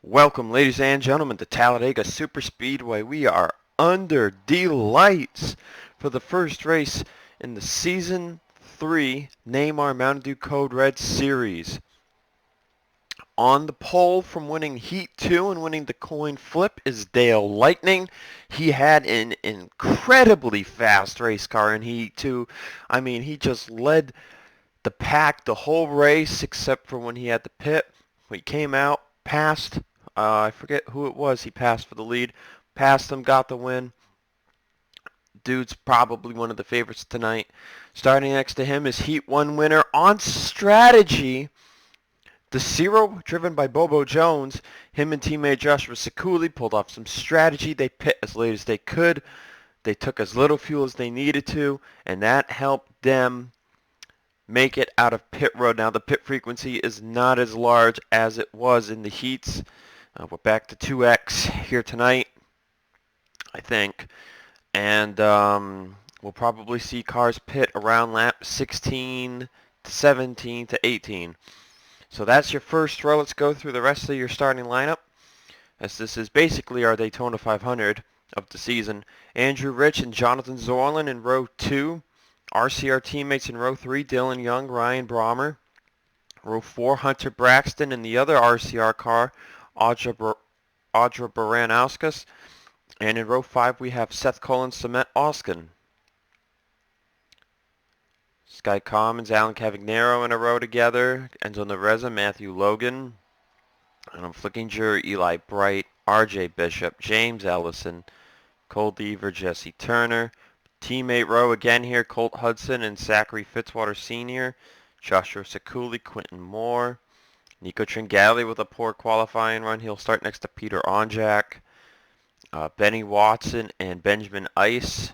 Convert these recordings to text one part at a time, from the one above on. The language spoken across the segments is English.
Welcome, ladies and gentlemen, to Talladega Super Speedway. We are under the lights for the first race in the Season 3 NAMAR Mountain Dew Code Red Series. On the pole from winning Heat 2 and winning the coin flip is Dale Lightning. He had an incredibly fast race car in Heat 2. I mean, he just led the pack the whole race except for when he had to pit. He came out, passed. I forget who it was he passed for the lead. Passed him, got the win. Dude's probably one of the favorites tonight. Starting next to him is Heat 1 winner on strategy. The Zero, driven by Bobo Jones. Him and teammate Joshua Sekuli pulled off some strategy. They pit as late as they could. They took as little fuel as they needed to, and that helped them make it out of pit road. Now the pit frequency is not as large as it was in the heats. We're back to 2x here tonight, I think. And we'll probably see cars pit around lap 16 to 17 to 18. So that's your first row. Let's go through the rest of your starting lineup, as this is basically our Daytona 500 of the season. Andrew Rich and Jonathan Zorlin in row 2. RCR teammates in row 3, Dylan Young, Ryan Brommer. Row 4, Hunter Braxton in the other RCR car, Audra Baranauskas. And in row 5, we have Seth Collins, Cement Oskin. Sky Commons, Alan Cavagnaro in a row together. Enzo Nereza, Matthew Logan. Adam Flickinger, Eli Bright, RJ Bishop, James Ellison, Cole Deaver, Jesse Turner. Teammate row again here, Colt Hudson and Zachary Fitzwater Sr., Joshua Sekuli, Quentin Moore, Nico Tringali with a poor qualifying run. He'll start next to Peter Onjak, Benny Watson and Benjamin Ice,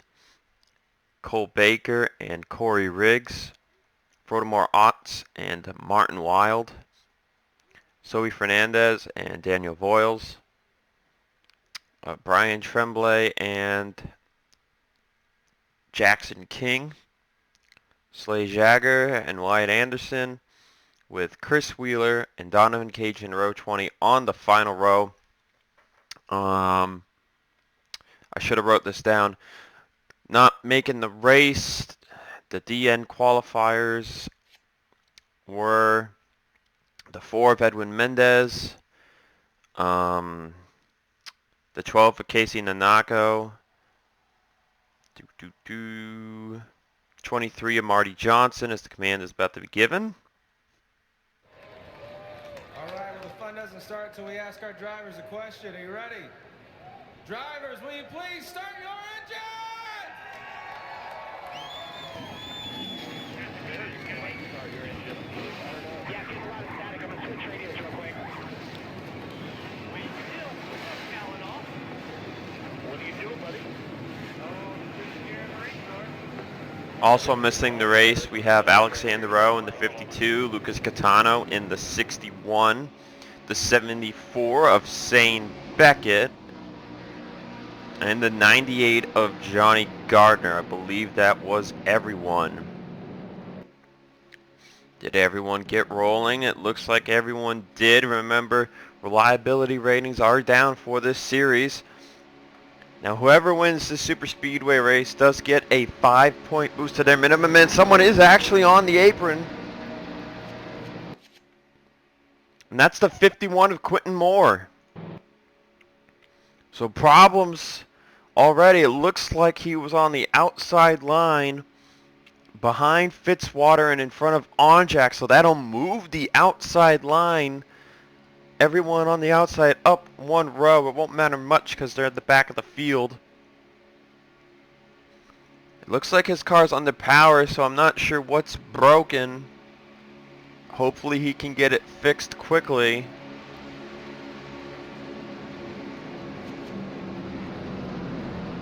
Cole Baker and Corey Riggs, Frodemore Otts and Martin Wild, Zoe Fernandez and Daniel Voiles, Brian Tremblay and Jackson King, Slay Jagger and Wyatt Anderson, with Chris Wheeler and Donovan Cage in row 20 on the final row. I should have wrote this down. Not making the race, the DN qualifiers were the 4 of Edwin Mendez, the 12 of Casey Nanako, 23 of Marty Johnson, as the command is about to be given. All right, well, the fun doesn't start until we ask our drivers a question. Are you ready? Drivers, will you please start your engine? Yeah, get a lot of static. I'm going to switch radios real quick. We still Allen off. What are you doing, buddy? Oh, just here in the race car. Also missing the race, we have Alexander Rowe in the 52, Lucas Catano in the 61, the 74 of Zane Beckett, and the 98 of Johnny Gardner. I believe that was everyone. Did everyone get rolling? It looks like everyone did. Remember, reliability ratings are down for this series. Now, whoever wins the Super Speedway race does get a 5-point boost to their minimum, and someone is actually on the apron. And that's the 51 of Quentin Moore. So problems already. It looks like he was on the outside line behind Fitzwater and in front of Onjak, so that'll move the outside line. Everyone on the outside up one row. It won't matter much because they're at the back of the field. It looks like his car's under power, so I'm not sure what's broken. Hopefully he can get it fixed quickly.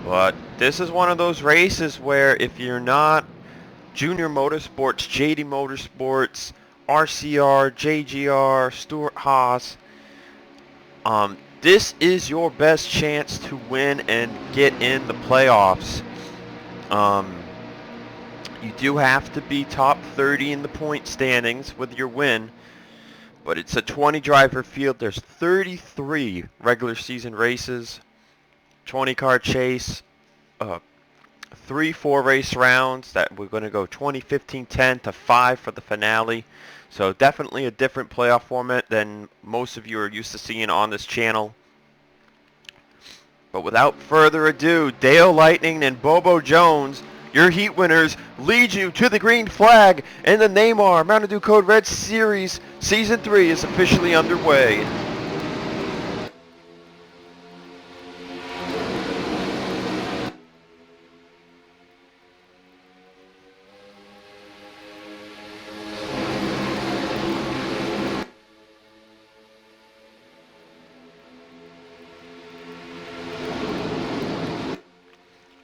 But this is one of those races where if you're not Junior Motorsports, JD Motorsports, RCR, JGR, Stuart Haas, this is your best chance to win and get in the playoffs. You do have to be top 30 in the point standings with your win. But it's a 20 driver field. There's 33 regular season races, 20 car chase, 3 4-race rounds that we're going to go 20, 15, 10 to 5 for the finale. So definitely a different playoff format than most of you are used to seeing on this channel. But without further ado, Dale Lightning and Bobo Jones, your heat winners, lead you to the green flag, and the NAMAR Mountain Dew Code Red Series Season 3 is officially underway.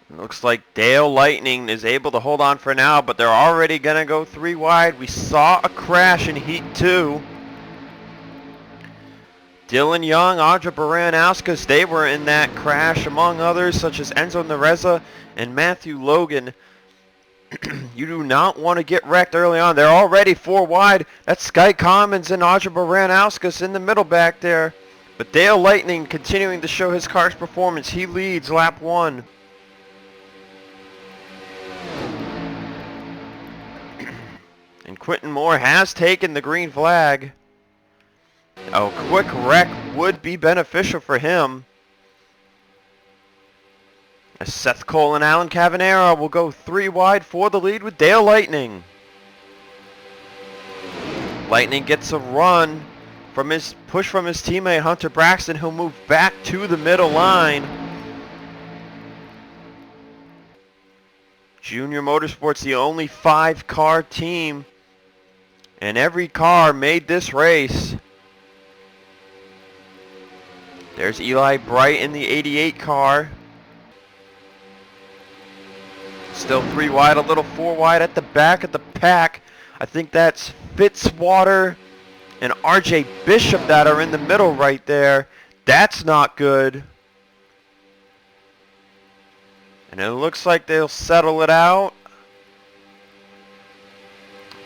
Looks like Dale Lightning is able to hold on for now, but they're already going to go 3 wide. We saw a crash in Heat 2. Dylan Young, Audra Baranauskas, they were in that crash, among others, such as Enzo Nereza and Matthew Logan. You do not want to get wrecked early on. They're already 4 wide. That's Sky Commons and Audra Baranauskas in the middle back there. But Dale Lightning continuing to show his car's performance. He leads lap 1. And Quentin Moore has taken the green flag. A quick wreck would be beneficial for him. As Seth Cole and Alan Cavanera will go 3 wide for the lead with Dale Lightning. Lightning gets a run from his push from his teammate Hunter Braxton. He'll move back to the middle line. Junior Motorsports, the only 5-car team, and every car made this race. There's Eli Bright in the 88 car. Still 3 wide, a little 4 wide at the back of the pack. I think that's Fitzwater and RJ Bishop that are in the middle right there. That's not good. And it looks like they'll settle it out.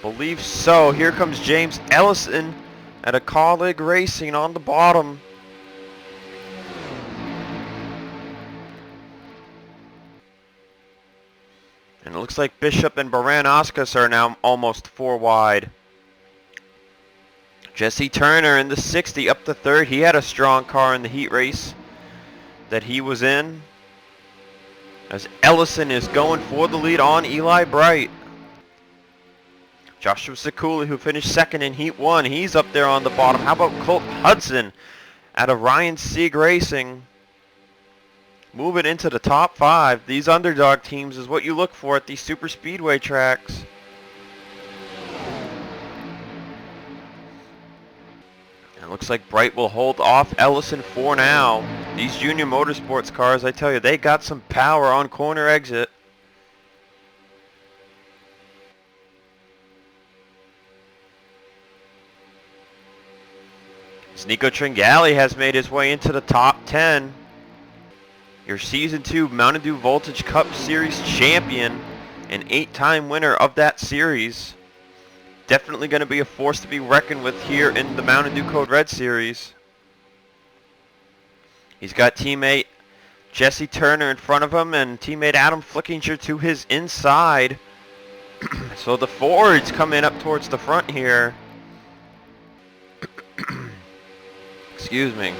Believe so. Here comes James Ellison at a colleague racing on the bottom. And it looks like Bishop and Baranauskas are now almost 4 wide. Jesse Turner in the 60 up to 3rd. He had a strong car in the heat race that he was in. As Ellison is going for the lead on Eli Bright. Joshua Sekuli, who finished 2nd in Heat 1, he's up there on the bottom. How about Colt Hudson out of Ryan Sieg Racing? Moving into the top 5. These underdog teams is what you look for at these super speedway tracks. And it looks like Bright will hold off Ellison for now. These Junior Motorsports cars, I tell you, they got some power on corner exit. Nico Tringali has made his way into the top 10. Your Season 2 Mountain Dew Voltage Cup Series champion, an 8-time winner of that series. Definitely going to be a force to be reckoned with here in the Mountain Dew Code Red Series. He's got teammate Jesse Turner in front of him and teammate Adam Flickinger to his inside. So the Fords come in up towards the front here. Excuse me.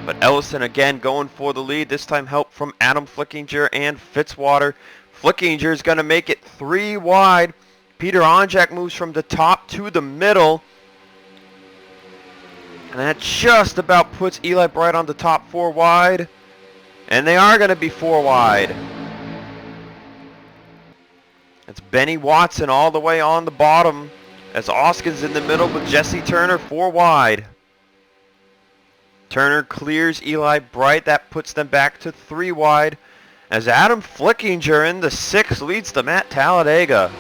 But Ellison again going for the lead. This time help from Adam Flickinger and Fitzwater. Flickinger is going to make it 3 wide. Peter Onjak moves from the top to the middle. And that just about puts Eli Bright on the top 4 wide. And they are going to be 4 wide. It's Benny Watson all the way on the bottom. As Oskin's in the middle with Jesse Turner 4 wide. Turner clears Eli Bright. That puts them back to 3 wide. As Adam Flickinger in the 6 leads to Matt Talladega.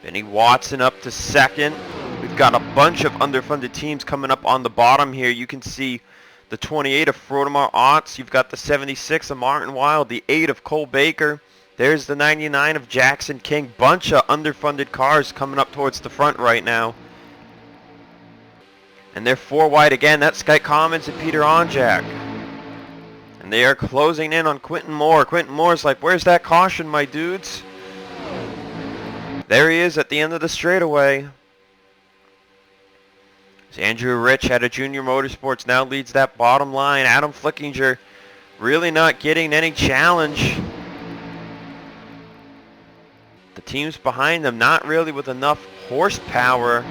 Benny Watson up to 2nd. We've got a bunch of underfunded teams coming up on the bottom here. You can see the 28 of Frodemar Otts. You've got the 76 of Martin Wild, the 8 of Cole Baker, There's the 99 of Jackson King. Bunch of underfunded cars coming up towards the front right now. And they're 4 wide again. That's Sky Commons and Peter Onjak. And they are closing in on Quentin Moore. Quentin Moore's like, where's that caution, my dudes? There he is at the end of the straightaway. As Andrew Rich out of Junior Motorsports now leads that bottom line. Adam Flickinger really not getting any challenge. The teams behind them not really with enough horsepower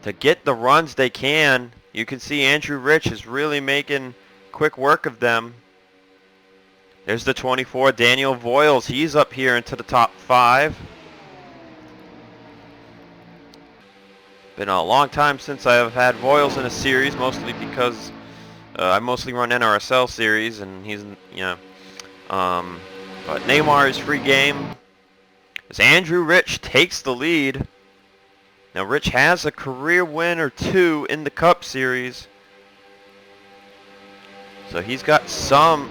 to get the runs they can. You can see Andrew Rich is really making quick work of them. There's the 24, Daniel Voiles. He's up here into the top 5. Been a long time since I've had Voiles in a series, mostly because I mostly run NRSL series, and he's, but NAMAR is free game. As Andrew Rich takes the lead. Now Rich has a career win or 2 in the Cup Series. So he's got some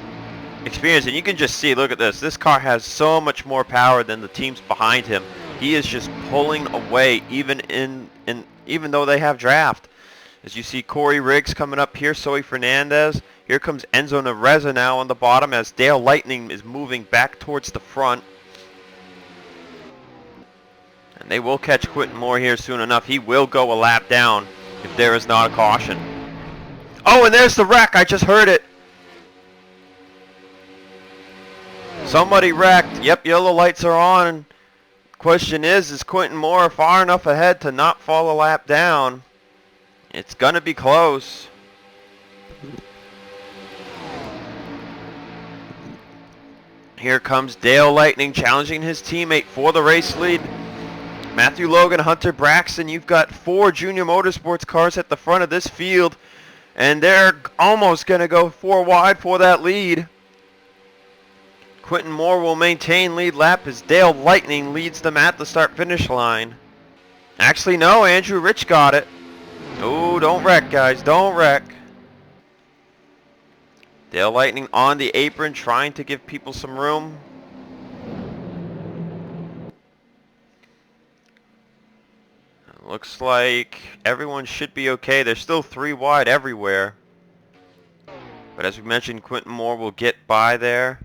experience, and you can just see, look at this. This car has so much more power than the teams behind him. He is just pulling away even even though they have draft. As you see Corey Riggs coming up here, Zoe Fernandez. Here comes Enzo Nereza now on the bottom as Dale Lightning is moving back towards the front. And they will catch Quentin Moore here soon enough. He will go a lap down if there is not a caution. Oh, and there's the wreck. I just heard it. Somebody wrecked. Yep, yellow lights are on. Question is Quentin Moore far enough ahead to not fall a lap down? It's going to be close. Here comes Dale Lightning challenging his teammate for the race lead. Matthew Logan, Hunter Braxton, you've got 4 Junior Motorsports cars at the front of this field, and they're almost going to go 4 wide for that lead. Quentin Moore will maintain lead lap as Dale Lightning leads them at the start-finish line. Actually, no, Andrew Rich got it. Oh, don't wreck, guys, don't wreck. Dale Lightning on the apron trying to give people some room. Looks like everyone should be okay. There's still 3 wide everywhere. But as we mentioned, Quentin Moore will get by there.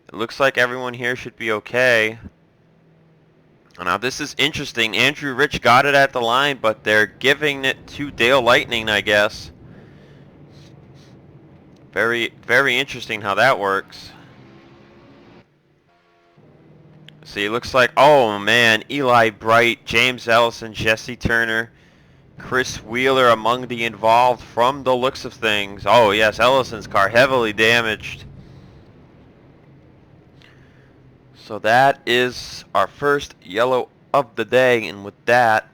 It looks like everyone here should be okay. Now this is interesting. Andrew Rich got it at the line, but they're giving it to Dale Lightning, I guess. Very, very interesting how that works. See, it looks like, oh man, Eli Bright, James Ellison, Jesse Turner, Chris Wheeler among the involved from the looks of things. Oh yes, Ellison's car heavily damaged. So that is our first yellow of the day, and with that,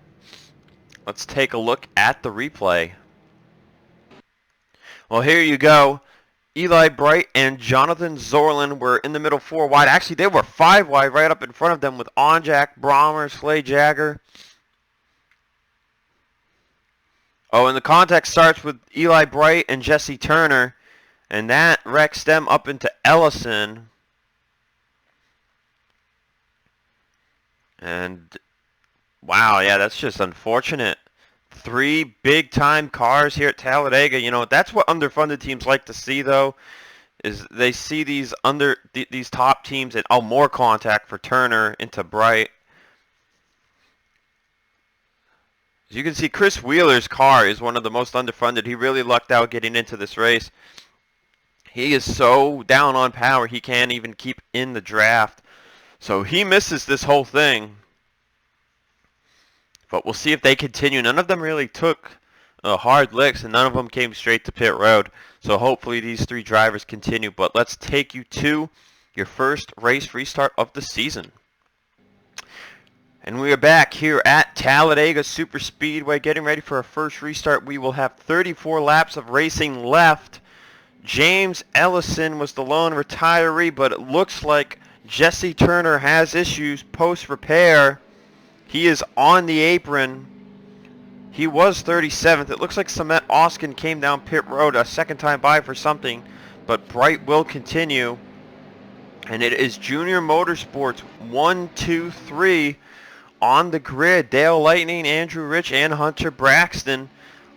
let's take a look at the replay. Well, here you go. Eli Bright and Jonathan Zorlin were in the middle 4 wide. Actually, they were 5 wide right up in front of them with Onjak, Brommer, Slay Jagger. Oh, and the contact starts with Eli Bright and Jesse Turner, and that wrecks them up into Ellison. And wow, yeah, that's just unfortunate. 3 big-time cars here at Talladega. You know, that's what underfunded teams like to see, though, is they see these these top teams, and oh, more contact for Turner into Bright. As you can see, Chris Wheeler's car is one of the most underfunded. He really lucked out getting into this race. He is so down on power, he can't even keep in the draft. So he misses this whole thing. But we'll see if they continue. None of them really took hard licks, and none of them came straight to pit road. So hopefully these 3 drivers continue. But let's take you to your first race restart of the season. And we are back here at Talladega Super Speedway, getting ready for our first restart. We will have 34 laps of racing left. James Ellison was the lone retiree, but it looks like Jesse Turner has issues post-repair. He is on the apron. He was 37th. It looks like Samet Oskin came down pit road a second time by for something, but Bright will continue. And it is Junior Motorsports 1, 2, 3 on the grid. Dale Lightning, Andrew Rich, and Hunter Braxton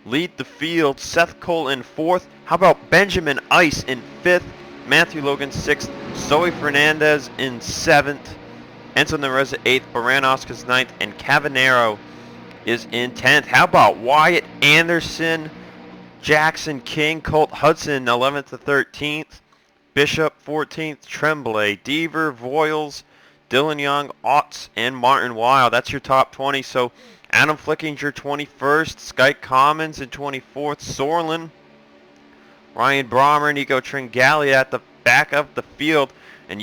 lead the field. Seth Cole in 4th. How about Benjamin Ice in 5th? Matthew Logan 6th. Zoe Fernandez in 7th. Enzo Nereza 8th. Baranoskas 9th. And Cavanero is in 10th. How about Wyatt Anderson, Jackson King, Colt Hudson 11th to 13th. Bishop 14th, Tremblay, Deaver, Voiles, Dylan Young, Otts, and Martin Weil. That's your top 20. So Adam Flickinger 21st, Sky Commons in 24th, Sorlin, Ryan Brommer, Nico Tringali at the back of the field. And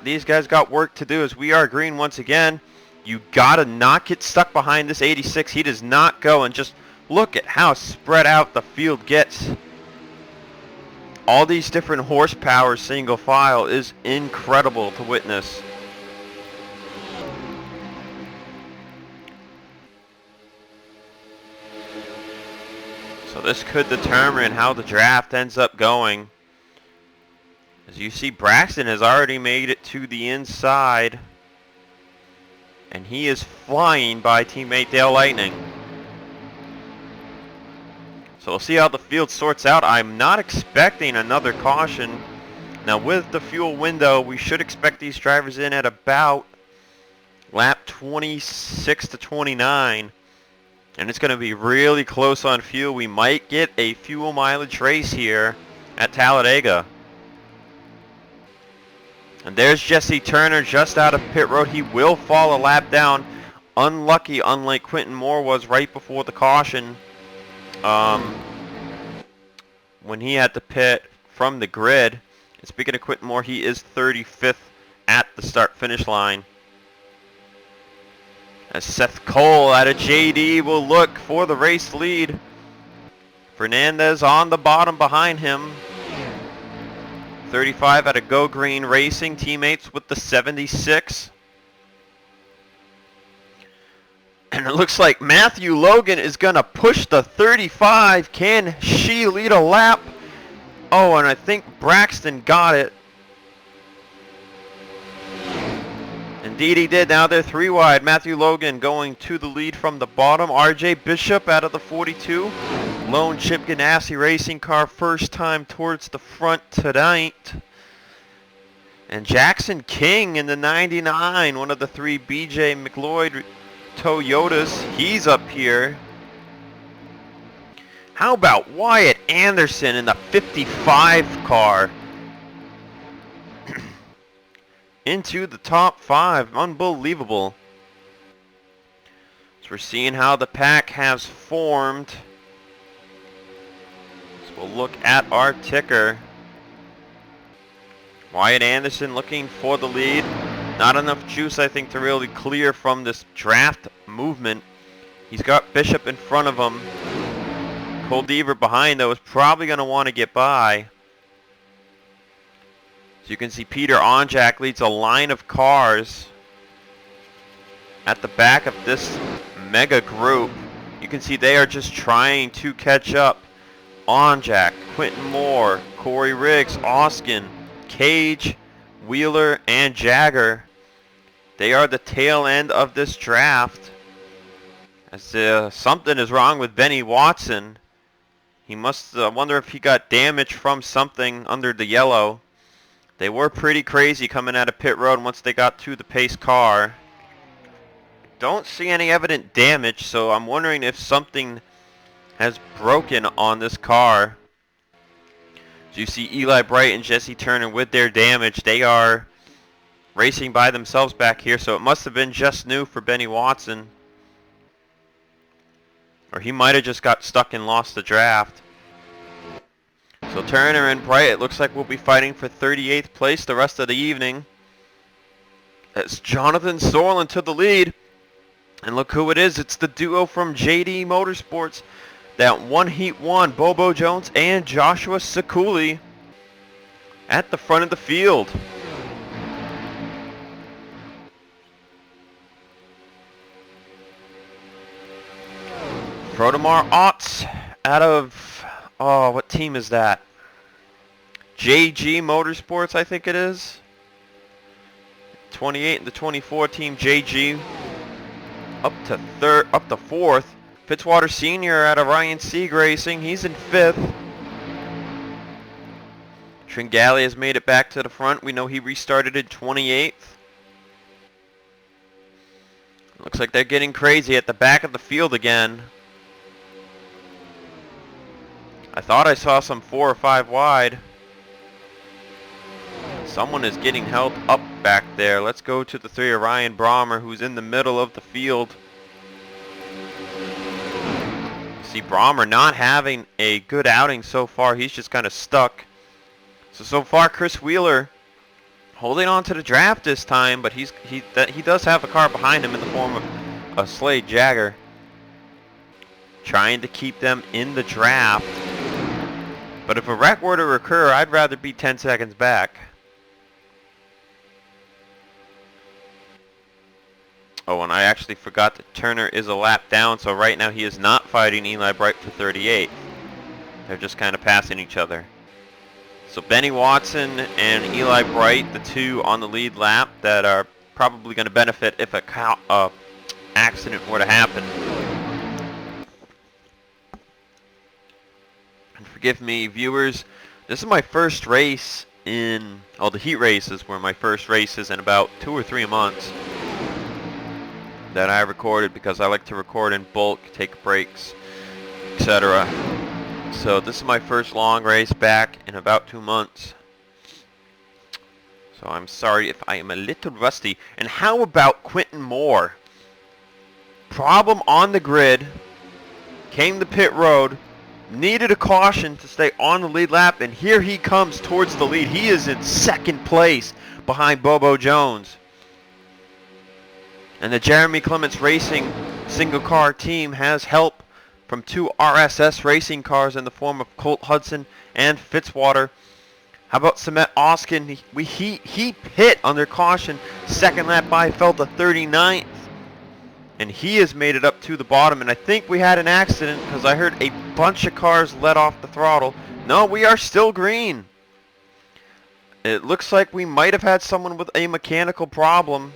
these guys got work to do as we are green once again. You gotta not get stuck behind this 86. He does not go, and just look at how spread out the field gets. All these different horsepower single file is incredible to witness. So this could determine how the draft ends up going. As you see, Braxton has already made it to the inside, and he is flying by teammate Dale Lightning. So we'll see how the field sorts out. I'm not expecting another caution. Now with the fuel window, we should expect these drivers in at about lap 26 to 29. And it's going to be really close on fuel. We might get a fuel mileage race here at Talladega. And there's Jesse Turner just out of pit road. He will fall a lap down. Unlucky, unlike Quentin Moore was right before the caution. When he had to pit from the grid. And speaking of Quentin Moore, he is 35th at the start-finish line. As Seth Cole out of JD will look for the race lead. Fernandez on the bottom behind him. 35 out of Go Green Racing, teammates with the 76. And it looks like Matthew Logan is going to push the 35. Can she lead a lap? Oh, and I think Braxton got it. Indeed he did. Now they're 3 wide. Matthew Logan going to the lead from the bottom. RJ Bishop out of the 42. Lone Chip Ganassi Racing car, first time towards the front tonight. And Jackson King in the 99, one of the 3 BJ McLeod Toyotas. He's up here. How about Wyatt Anderson in the 55 car? Into the top 5. Unbelievable. So we're seeing how the pack has formed. So we'll look at our ticker. Wyatt Anderson looking for the lead. Not enough juice, I think, to really clear from this draft movement. He's got Bishop in front of him. Cole Deaver behind, though, is probably going to want to get by. So you can see Peter Onjak leads a line of cars at the back of this mega group. You can see they are just trying to catch up. Onjak, Quentin Moore, Corey Riggs, Oskin, Cage, Wheeler, and Jagger. They are the tail end of this draft. As something is wrong with Benny Watson. He must wonder if he got damage from something under the yellow. They were pretty crazy coming out of pit road once they got to the pace car. Don't see any evident damage, so I'm wondering if something has broken on this car. So you see Eli Bright and Jesse Turner with their damage. They are racing by themselves back here, so it must have been just new for Benny Watson. Or he might have just got stuck and lost the draft. So Turner and Bright, it looks like we'll be fighting for 38th place the rest of the evening. It's Jonathan Sorlin to the lead. And look who it is. It's the duo from JD Motorsports. That one Heat 1, Bobo Jones and Joshua Sekuli at the front of the field. Protomar Otts out of, oh, what team is that? JG Motorsports, I think it is. 28 and the 24 team JG up to fourth. Fitzwater Sr. out of Ryan Sieg Racing, he's in fifth. Tringali has made it back to the front. We know he restarted in 28th. Looks like they're getting crazy at the back of the field again. I thought I saw some 4 or 5 wide. Someone is getting held up back there. Let's go to the 3 of Ryan Brommer, who's in the middle of the field. See Brommer not having a good outing so far. He's just kind of stuck. So far Chris Wheeler holding on to the draft this time, but he does have a car behind him in the form of a Slade Jagger, trying to keep them in the draft. But if a wreck were to occur, I'd rather be 10 seconds back. Oh, and I actually forgot that Turner is a lap down, so right now he is not fighting Eli Bright for 38. They're just kind of passing each other. So Benny Watson and Eli Bright, the two on the lead lap that are probably going to benefit if a accident were to happen. And forgive me, viewers, this is my first race in, the heat races were my first races in about 2 or 3 months that I recorded, because I like to record in bulk, take breaks, etc. So this is my first long race back in about 2 months. So I'm sorry if I am a little rusty. And how about Quentin Moore? Problem on the grid. Came to pit road. Needed a caution to stay on the lead lap. And here he comes towards the lead. He is in second place behind Bobo Jones. And the Jeremy Clements Racing single car team has help from 2 RSS racing cars in the form of Colt Hudson and Fitzwater. How about Samet Oskin? He pit under caution. Second lap by, fell to 39th. And he has made it up to the bottom. And I think we had an accident, because I heard a bunch of cars let off the throttle. No, we are still green. It looks like we might have had someone with a mechanical problem.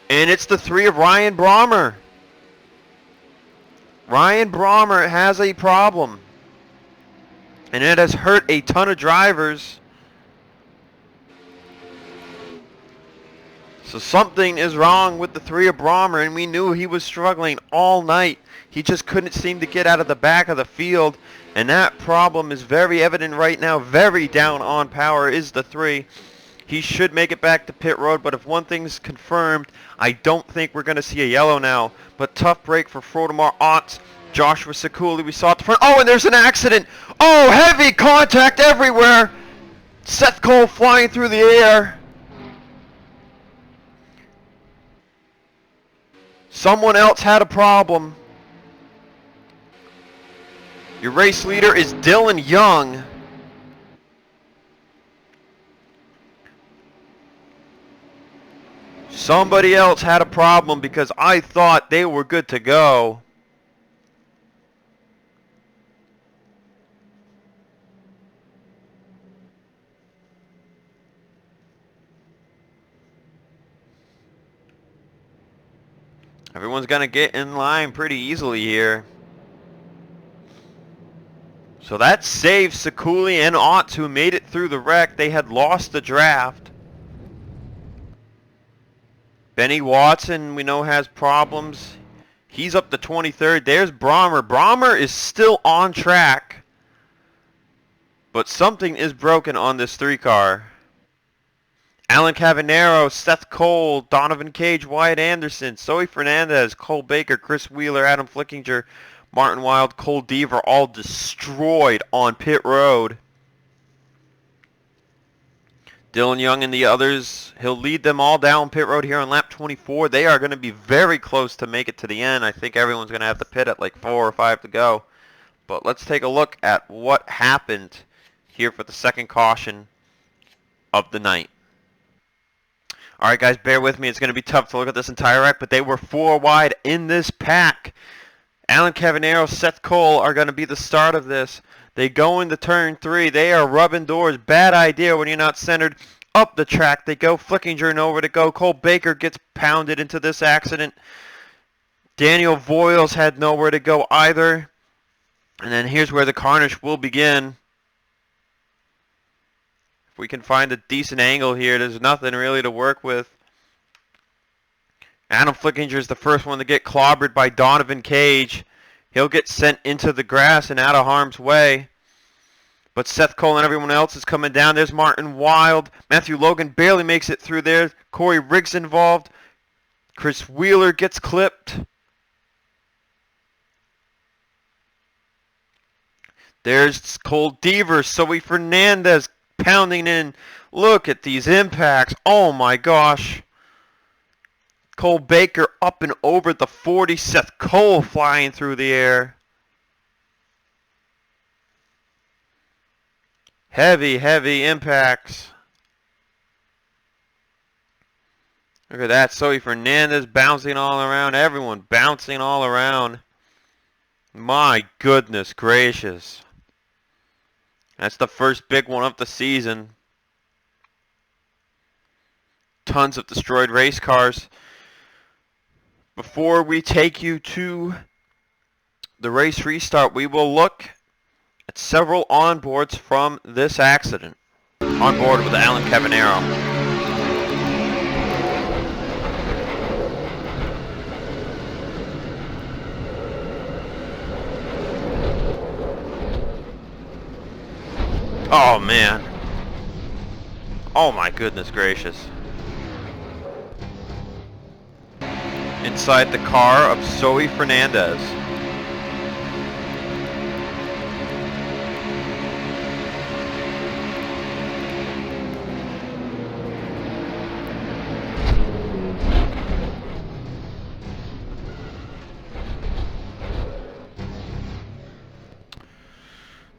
And it's the 3 of Ryan Brommer. Ryan Brommer has a problem. And it has hurt a ton of drivers. So something is wrong with the 3 of Brommer, and we knew he was struggling all night. He just couldn't seem to get out of the back of the field. And that problem is very evident right now. Very down on power is the 3. He should make it back to pit road, but if one thing's confirmed, I don't think we're going to see a yellow now. But tough break for Frodemar Otts. Joshua Sekuli, we saw at the front. Oh, and there's an accident. Oh, heavy contact everywhere. Seth Cole flying through the air. Someone else had a problem. Your race leader is Dylan Young. Somebody else had a problem, because I thought they were good to go. Everyone's going to get in line pretty easily here. So that saves Sekuli and Otts, who made it through the wreck. They had lost the draft. Benny Watson, we know, has problems. He's up to 23rd. There's Brommer. Brommer is still on track. But something is broken on this 3 car. Alan Cavanero, Seth Cole, Donovan Cage, Wyatt Anderson, Zoe Fernandez, Cole Baker, Chris Wheeler, Adam Flickinger, Martin Wild, Cole Deaver, all destroyed on pit road. Dylan Young and the others, he'll lead them all down pit road here on lap 24. They are going to be very close to make it to the end. I think everyone's going to have to pit at like 4 or 5 to go. But let's take a look at what happened here for the second caution of the night. All right, guys, bear with me. It's going to be tough to look at this entire wreck, but they were 4 wide in this pack. Alan Cavanero, Seth Cole are going to be the start of this. They go into turn 3. They are rubbing doors. Bad idea when you're not centered. Up the track they go. Flickinger nowhere to go. Cole Baker gets pounded into this accident. Daniel Voiles had nowhere to go either. And then here's where the carnage will begin. If we can find a decent angle here, there's nothing really to work with. Adam Flickinger is the first one to get clobbered by Donovan Cage. He'll get sent into the grass and out of harm's way. But Seth Cole and everyone else is coming down. There's Martin Wilde. Matthew Logan barely makes it through there. Corey Riggs involved. Chris Wheeler gets clipped. There's Cole Devers. Zoe Fernandez pounding in. Look at these impacts. Oh my gosh. Cole Baker up and over the 40. Seth Cole flying through the air. Heavy, heavy impacts. Look at that. Zoe Fernandez bouncing all around. Everyone bouncing all around. My goodness gracious. That's the first big one of the season. Tons of destroyed race cars. Before we take you to the race restart, we will look at several onboards from this accident. On board with Alan Cavanero. Oh man. Oh my goodness gracious. Inside the car of Zoe Fernandez.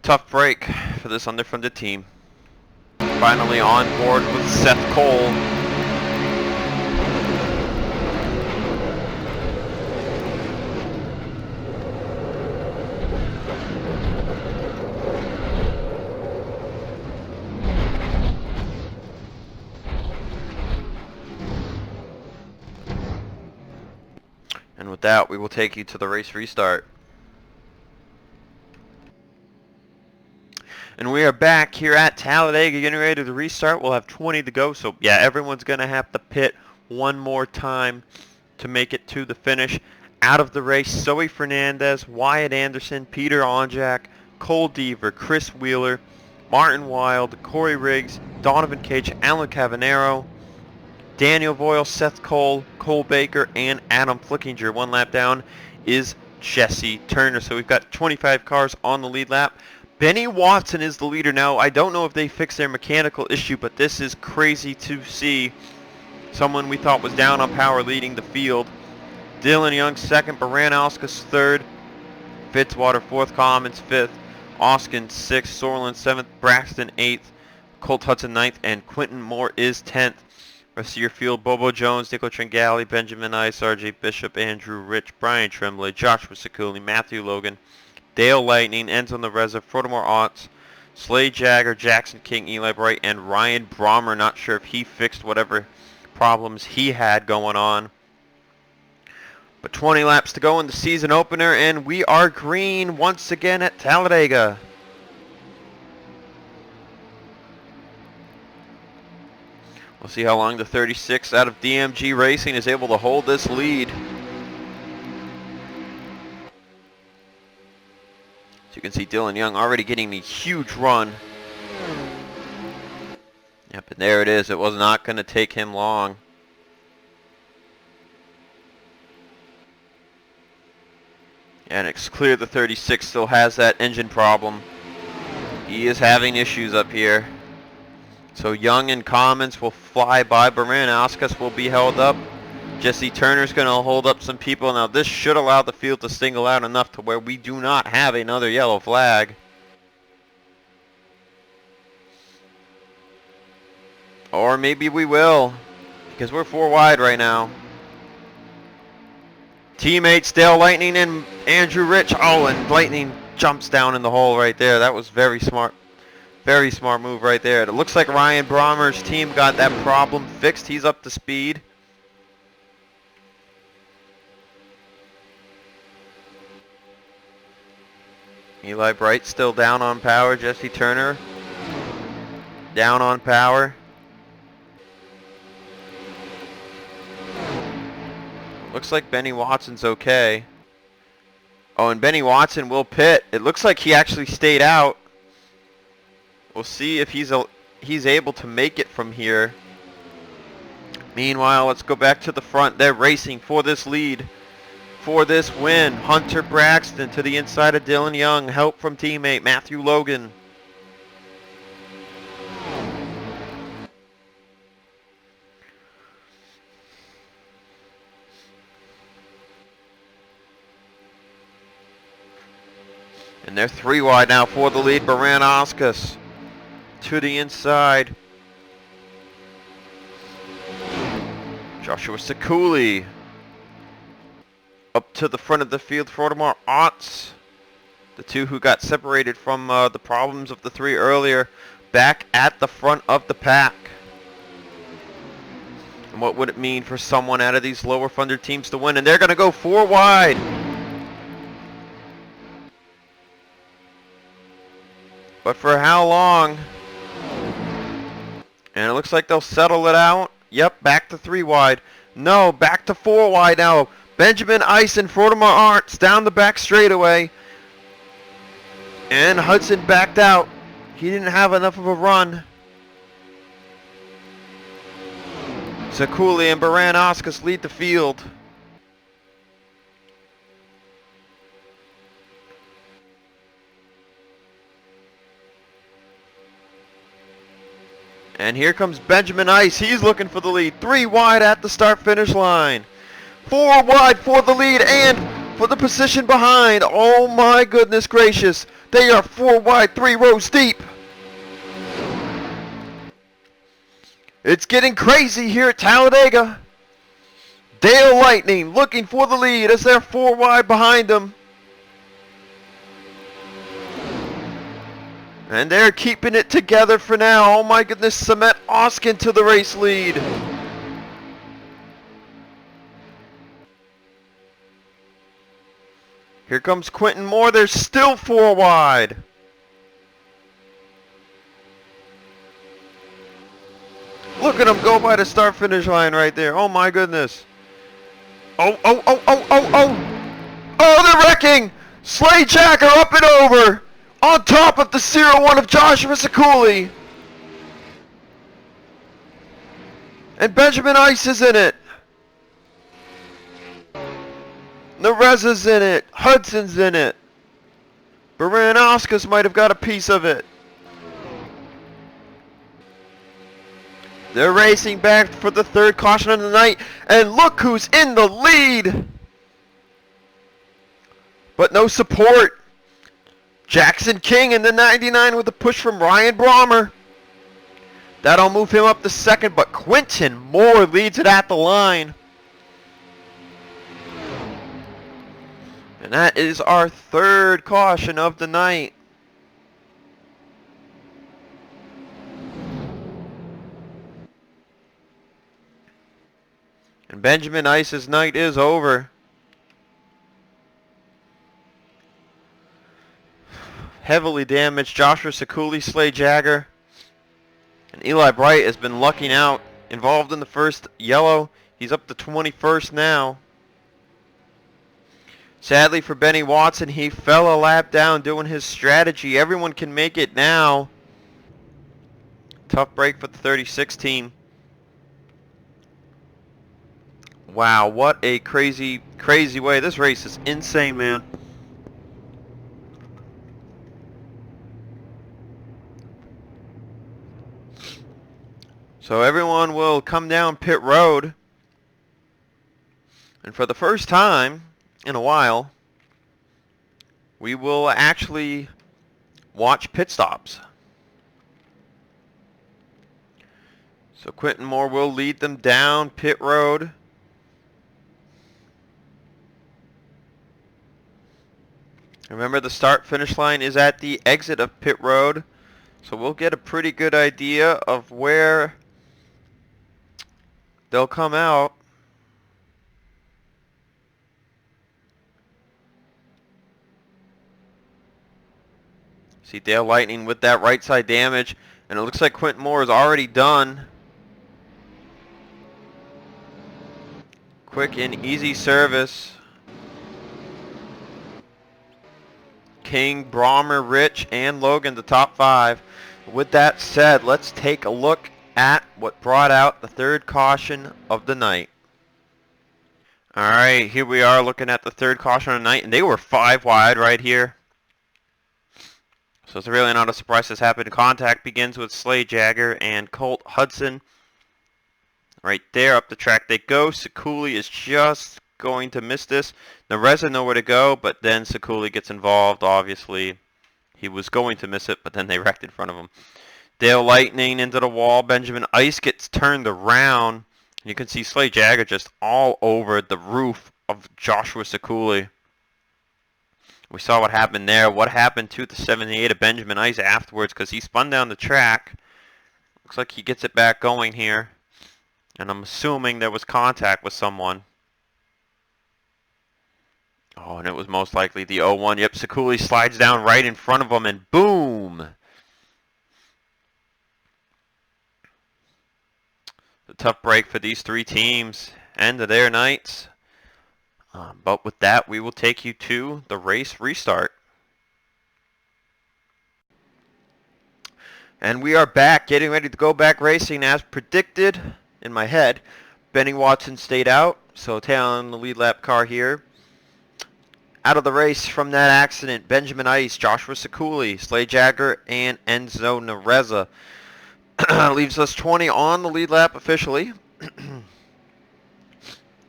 Tough break for this underfunded team. Finally on board with Seth Cole. And with that, we will take you to the race restart. And we are back here at Talladega getting ready to restart. We'll have 20 to go. So, yeah, everyone's going to have to pit one more time to make it to the finish. Out of the race, Zoe Fernandez, Wyatt Anderson, Peter Onjak, Cole Dever, Chris Wheeler, Martin Wilde, Corey Riggs, Donovan Cage, Alan Cavanero, Daniel Voiles, Seth Cole, Cole Baker, and Adam Flickinger. One lap down is Jesse Turner. So we've got 25 cars on the lead lap. Benny Watson is the leader now. I don't know if they fixed their mechanical issue, but this is crazy to see. Someone we thought was down on power leading the field. Dylan Young second, Baran-Auskas third, Fitzwater fourth, Commons fifth, Oskin sixth, Sorlin seventh, Braxton eighth, Colt Hudson ninth, and Quentin Moore is 10th. Rest of your field, Bobo Jones, Nico Tringali, Benjamin Ice, RJ Bishop, Andrew Rich, Brian Tremblay, Joshua Sekuli, Matthew Logan, Dale Lightning, Enzo Nareza, Frodomore Otts, Slade Jagger, Jackson King, Eli Bright, and Ryan Brommer. Not sure if he fixed whatever problems he had going on. But 20 laps to go in the season opener, and we are green once again at Talladega. We'll see how long the 36 out of DMG Racing is able to hold this lead. So you can see Dylan Young already getting the huge run. Yep, and there it is. It was not going to take him long. And it's clear the 36 still has that engine problem. He is having issues up here. So Young and Commons will fly by. Baran-Auskas will be held up. Jesse Turner's going to hold up some people. Now this should allow the field to single out enough to where we do not have another yellow flag. Or maybe we will, because we're 4 wide right now. Teammates Dale Lightning and Andrew Rich. Oh, and Lightning jumps down in the hole right there. That was very smart. Very smart move right there. It looks like Ryan Brommer's team got that problem fixed. He's up to speed. Eli Bright still down on power. Jesse Turner down on power. Looks like Benny Watson's okay. Oh, and Benny Watson will pit. It looks like he actually stayed out. We'll see if he's able to make it from here. Meanwhile, let's go back to the front. They're racing for this lead, for this win. Hunter Braxton to the inside of Dylan Young. Help from teammate Matthew Logan. And they're 3 wide now for the lead. Baran to the inside. Joshua Sekuli up to the front of the field for Audemars Otts. The two who got separated from the problems of the 3 earlier, back at the front of the pack. And what would it mean for someone out of these lower funded teams to win? And they're going to go 4 wide. But for how long? And it looks like they'll settle it out. Yep, back to 3 wide. No, back to 4 wide now. Benjamin Ice and Audemars Otts down the back straightaway. And Hudson backed out. He didn't have enough of a run. Sekuli and Baran lead the field. And here comes Benjamin Ice. He's looking for the lead. 3 wide at the start-finish line. 4 wide for the lead and for the position behind. Oh my goodness gracious. They are 4 wide, 3 rows deep. It's getting crazy here at Talladega. Dale Lightning looking for the lead as they're 4 wide behind them. And they're keeping it together for now. Oh my goodness, Cement Oskin to the race lead. Here comes Quentin Moore. They're still 4 wide. Look at them go by the start-finish line right there. Oh my goodness. Oh. Oh, they're wrecking. Slade Jacker up and over. On top of the 0-1 of Joshua Sekuli. And Benjamin Ice is in it. Nereza's in it. Hudson's in it. Baran might have got a piece of it. They're racing back for the 3rd caution of the night. And look who's in the lead. But no support. Jackson King in the 99 with a push from Ryan Brommer. That'll move him up to 2nd, but Quentin Moore leads it at the line. And that is our 3rd caution of the night. And Benjamin Ice's night is over. Heavily damaged Joshua Sekuli, Slade Jagger, and Eli Bright has been lucking out. Involved in the first yellow. He's up to 21st now. Sadly for Benny Watson, he fell a lap down doing his strategy. Everyone can make it now. Tough break for the 36 team. Wow, what a crazy way. This race is insane, man. So everyone will come down pit road. And for the first time in a while, we will actually watch pit stops. So Quentin Moore will lead them down pit road. Remember, the start-finish line is at the exit of pit road, so we'll get a pretty good idea of where they'll come out. See Dale Lightning with that right side damage, and it looks like Quentin Moore is already done. Quick and easy service. King, Brommer, Rich, and Logan, the top 5. With that said, let's take a look at what brought out the third caution of the night. Alright, here we are looking at the third caution of the night, and they were 5 wide right here. So it's really not a surprise this happened. Contact begins with Slade Jagger and Colt Hudson. Right there, up the track they go. Sekuli is just going to miss this. Nareza nowhere to go, but then Sekuli gets involved. Obviously, he was going to miss it, but then they wrecked in front of him. Dale Lightning into the wall. Benjamin Ice gets turned around. You can see Slade Jagger just all over the roof of Joshua Sekuli. We saw what happened there. What happened to the 78 of Benjamin Ice afterwards, because he spun down the track. Looks like he gets it back going here. And I'm assuming there was contact with someone. Oh, and it was most likely the 01. Yep, Sekuli slides down right in front of him, and boom! A tough break for these 3 teams. End of their nights. But with that, we will take you to the race restart. And we are back, getting ready to go back racing as predicted in my head. Benny Watson stayed out, so Taylor in the lead lap car here. Out of the race from that accident, Benjamin Ice, Joshua Sekuli, Slade Jagger, and Enzo Nareza. Leaves us 20 on the lead lap officially.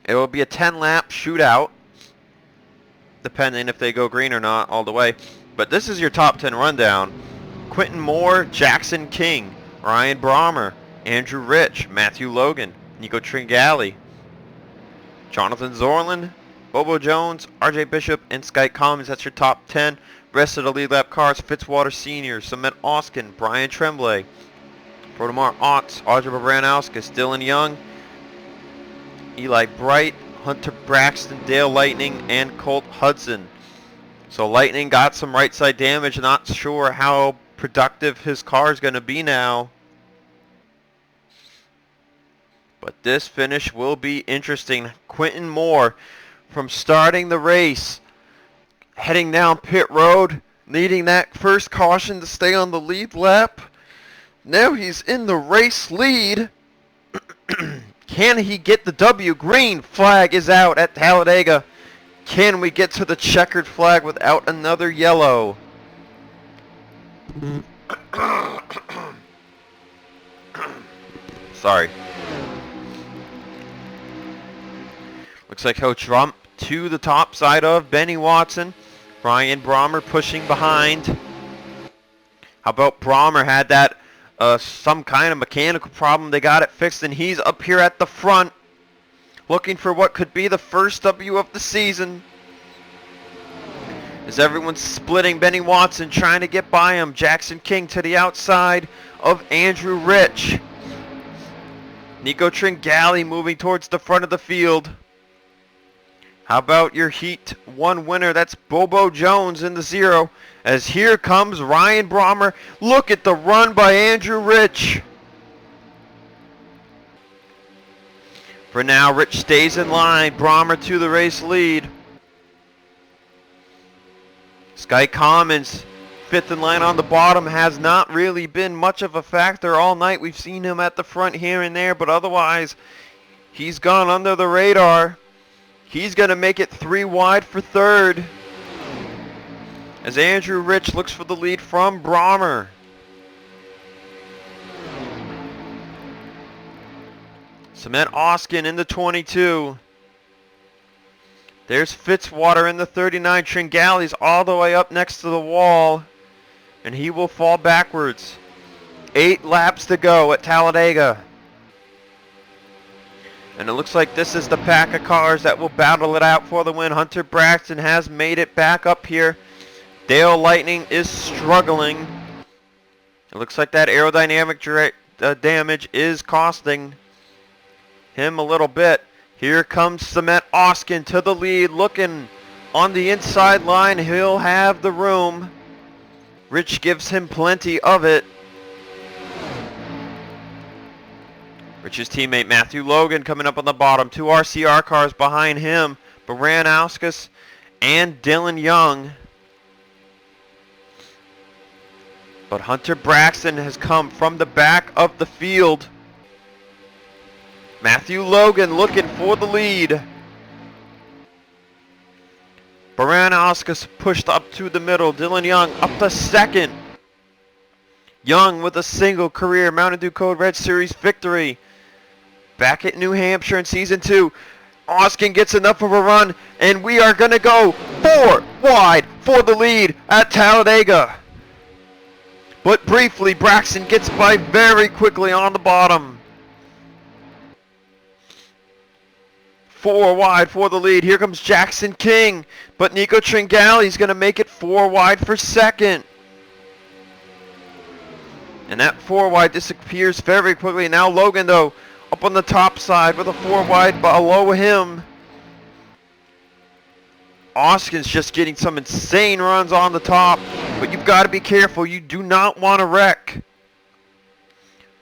It will be a 10-lap shootout, depending if they go green or not all the way. But this is your top 10 rundown. Quentin Moore, Jackson King, Ryan Brommer, Andrew Rich, Matthew Logan, Nico Tringali, Jonathan Zorland, Bobo Jones, RJ Bishop, and Skype Collins. That's your top 10. Rest of the lead lap cars: Fitzwater Sr., Cement Oskin, Brian Tremblay, Protomar Ox, Audrey Branowskis, Dylan Young, Eli Bright, Hunter Braxton, Dale Lightning, and Colt Hudson. So Lightning got some right side damage. Not sure how productive his car is going to be now. But this finish will be interesting. Quentin Moore, from starting the race, heading down pit road, needing that first caution to stay on the lead lap. Now he's in the race lead. Can he get the W? Green flag is out at Talladega. Can we get to the checkered flag without another yellow? Sorry. Looks like he'll jump to the top side of Benny Watson. Brian Brommer pushing behind. How about Brommer had that some kind of mechanical problem. They got it fixed, and he's up here at the front looking for what could be the first W of the season. As everyone's splitting Benny Watson, trying to get by him. Jackson King to the outside of Andrew Rich. Nico Tringali moving towards the front of the field. How about your Heat 1 winner? That's Bobo Jones in the 0. As here comes Ryan Brommer. Look at the run by Andrew Rich. For now, Rich stays in line. Brommer to the race lead. Sky Commons, 5th in line on the bottom, has not really been much of a factor all night. We've seen him at the front here and there, but otherwise, he's gone under the radar. He's going to make it 3 wide for 3rd. As Andrew Rich looks for the lead from Brommer. Cement Oskin in the 22. There's Fitzwater in the 39. Tringali's all the way up next to the wall. And he will fall backwards. 8 laps to go at Talladega. And it looks like this is the pack of cars that will battle it out for the win. Hunter Braxton has made it back up here Dale Lightning is struggling. It looks like that aerodynamic damage is costing him a little bit. Here comes Cement Oskin to the lead, looking on the inside line. He'll have the room. Rich gives him plenty of it. Rich's teammate Matthew Logan coming up on the bottom. 2 RCR cars behind him. Baranauskas and Dylan Young. But Hunter Braxton has come from the back of the field. Matthew Logan looking for the lead. Baranauskas pushed up to the middle. Dylan Young up to second. Young with a single career Mountain Dew Code Red Series victory. Back at New Hampshire in Season 2. Oskin gets enough of a run, and we are going to go 4 wide for the lead at Talladega. But briefly, Braxton gets by very quickly on the bottom. 4 wide for the lead. Here comes Jackson King. But Nico Tringali's going to make it 4 wide for second. And that 4 wide disappears very quickly. Now Logan, though, up on the top side with a 4 wide below him. Oskin's just getting some insane runs on the top. But you've got to be careful. You do not want to wreck.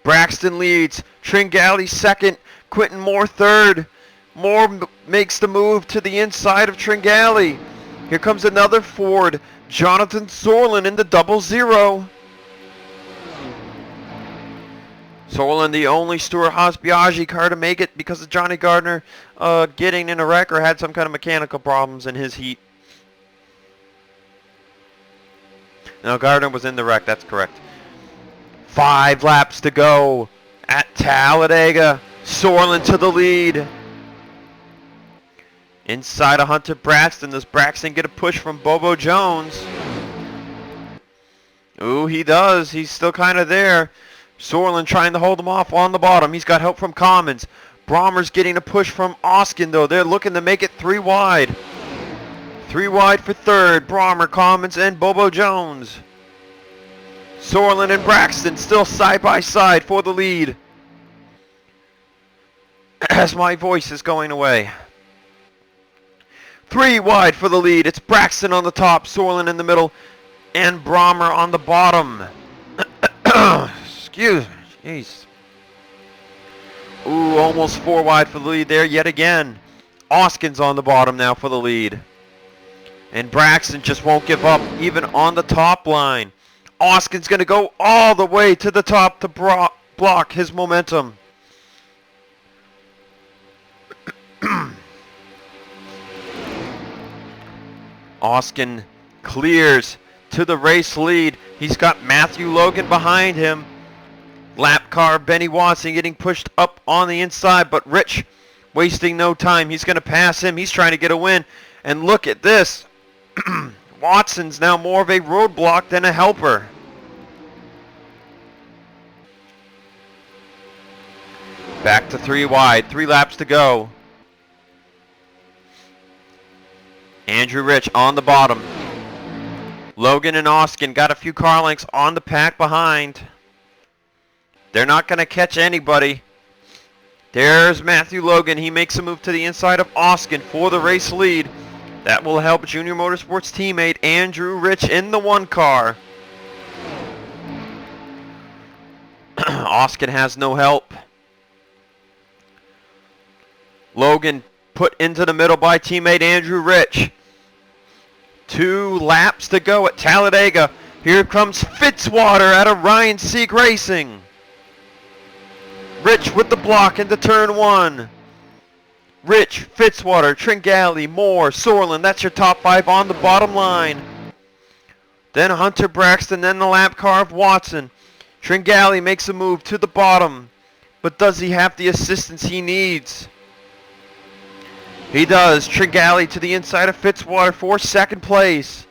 Braxton leads. Tringali second. Quentin Moore third. Moore makes the move to the inside of Tringali. Here comes another Ford. Jonathan Sorlin in the 00. Sorlin, the only Stewart-Haas Biaggi car to make it because of Johnny Gardner getting in a wreck or had some kind of mechanical problems in his heat. No, Gardner was in the wreck, that's correct. 5 laps to go at Talladega. Sorlin to the lead. Inside of Hunter Braxton. Does Braxton get a push from Bobo Jones? Ooh, he does. He's still kind of there. Sorlin trying to hold him off on the bottom. He's got help from Commons. Brommer's getting a push from Oskin, though. They're looking to make it 3 wide. 3 wide for third. Brommer, Commons, and Bobo Jones. Sorlin and Braxton still side by side for the lead. As my voice is going away. 3 wide for the lead. It's Braxton on the top, Sorlin in the middle, and Brommer on the bottom. Excuse me. Jeez. Ooh, almost 4 wide for the lead there yet again. Oskin's on the bottom now for the lead. And Braxton just won't give up even on the top line. Oskin's going to go all the way to the top to block his momentum. Oskin clears to the race lead. He's got Matthew Logan behind him. Lap car Benny Watson getting pushed up on the inside, but Rich wasting no time. He's going to pass him. He's trying to get a win. And look at this. Watson's now more of a roadblock than a helper. Back to 3 wide. 3 laps to go. Andrew Rich on the bottom. Logan and Oskin got a few car lengths on the pack behind. They're not going to catch anybody. There's Matthew Logan. He makes a move to the inside of Oskin for the race lead. That will help Junior Motorsports teammate Andrew Rich in the 1 car. Oskin has no help. Logan put into the middle by teammate Andrew Rich. 2 laps to go at Talladega. Here comes Fitzwater out of Ryan Sieg Racing. Rich with the block into turn 1. Rich, Fitzwater, Tringali, Moore, Sorlin. That's your top 5 on the bottom line. Then Hunter Braxton, then the lap car of Watson. Tringali makes a move to the bottom. But does he have the assistance he needs? He does. Tringali to the inside of Fitzwater for second place.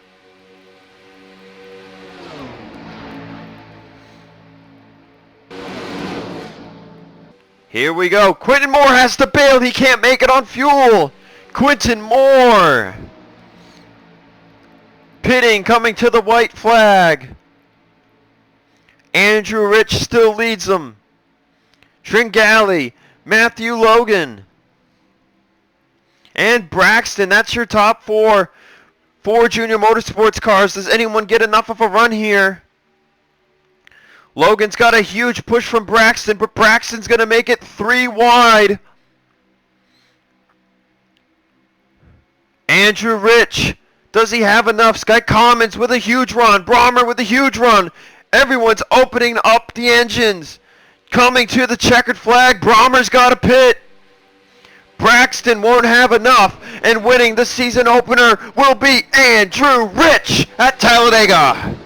Here we go. Quentin Moore has to bail. He can't make it on fuel. Quentin Moore Pitting, coming to the white flag. Andrew Rich still leads them. Tringali, Matthew Logan, and Braxton. That's your top four Junior Motorsports cars. Does anyone get enough of a run here? Logan's got a huge push from Braxton, but Braxton's going to make it 3 wide. Andrew Rich, does he have enough? Sky Commons with a huge run. Brommer with a huge run. Everyone's opening up the engines. Coming to the checkered flag. Brommer's got a pit. Braxton won't have enough, and winning the season opener will be Andrew Rich at Talladega.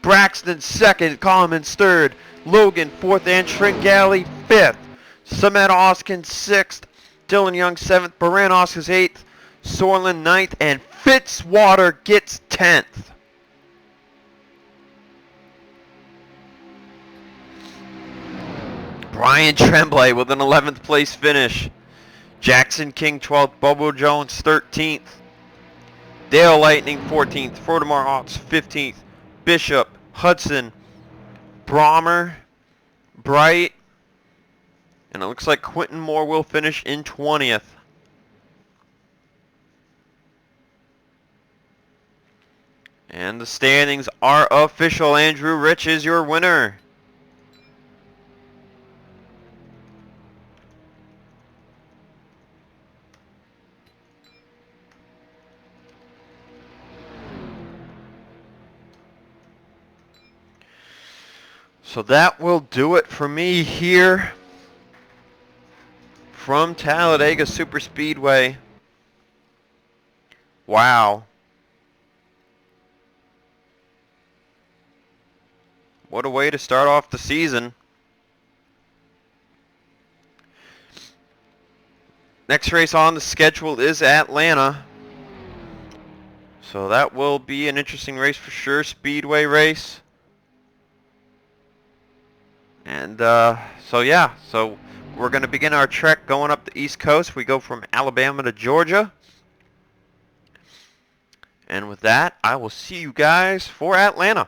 Braxton second, Commons third, Logan fourth, and Tringali fifth. Samet Oskin sixth, Dylan Young seventh, Baran Oscars eighth, Sorlin ninth, and Fitzwater gets 10th. Brian Tremblay with an 11th place finish. Jackson King 12th, Bobo Jones 13th. Dale Lightning 14th, Frodemar Hawks 15th, Bishop, Hudson, Brommer, Bright, and it looks like Quentin Moore will finish in 20th. And the standings are official. Andrew Rich is your winner. So that will do it for me here from Talladega Superspeedway. Wow. What a way to start off the season. Next race on the schedule is Atlanta. So that will be an interesting race for sure. Speedway race. And so yeah, so we're going to begin our trek going up the East Coast. We go from Alabama to Georgia. And with that, I will see you guys for Atlanta.